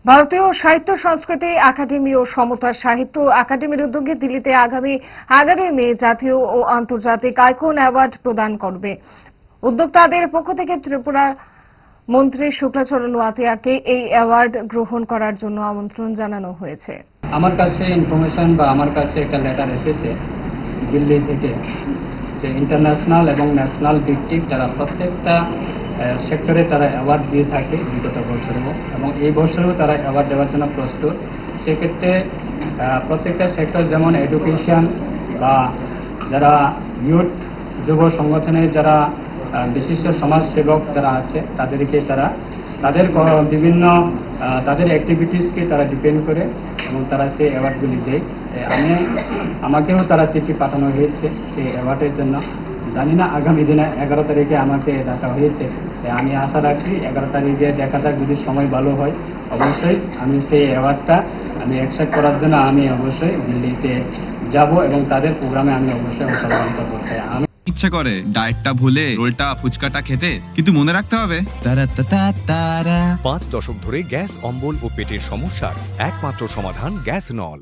ভারতীয় সাহিত্য সংস্কৃতি একাডেমি ও সমতা সাহিত্য একাডেমির উদ্যোগে দিল্লিতে আগামী 11 মে জাতীয় ও আন্তর্জাতিক আইকন অ্যাওয়ার্ড প্রদান করবে। উদ্যোক্তাদের পক্ষ থেকে ত্রিপুরা মন্ত্রী শুক্লাচরণ ওয়াতিয়াকে এই অ্যাওয়ার্ড গ্রহণ করার জন্য আমন্ত্রণ জানানো হয়েছে। আমার কাছে ইনফরমেশন বা আমার কাছে একটা লেটার এসেছে দিল্লি থেকে, যে ইন্টারন্যাশনাল এবং ন্যাশনাল ভিত্তিক যারা প্রত্যেকটা সেক্টরে তারা অ্যাওয়ার্ড দিয়ে থাকে বিগত বছরেও, এবং এই বছরেও তারা অ্যাওয়ার্ড দেওয়ার জন্য প্রস্তুত। সেক্ষেত্রে প্রত্যেকটা সেক্টর যেমন এডুকেশন বা যারা ইউথ যুব সংগঠনে যারা বিশিষ্ট সমাজসেবক যারা আছে তাদেরকে তাদের বিভিন্ন তাদের অ্যাক্টিভিটিসকে তারা ডিপেন্ড করে এবং তারা সেই অ্যাওয়ার্ডগুলি দেয়। আমাকেও তারা চিঠি পাঠানো হয়েছে সেই অ্যাওয়ার্ডের জন্য। জানি না আগামী দিনে 11 তারিখে আমাকে ডাকা হয়েছে। আমি আশা রাখছি 11 তারিখে দেখা যাক, যদি সময় ভালো হয় অবশ্যই আমি সেই অ্যাওয়ার্ডটা আমি অ্যাকসেপ্ট করার জন্য আমি অবশ্যই দিল্লিতে যাব এবং তাদের প্রোগ্রামে আমি অবশ্যই অংশগ্রহণ করবো। ইচ্ছা করে ডায়েটটা ভুলে রোলটা ফুচকাটা খেতে, কিন্তু মনে রাখতে হবে 5 দশক ধরে গ্যাস, অম্বল ও পেটের সমস্যার একমাত্র সমাধান গ্যাস নল।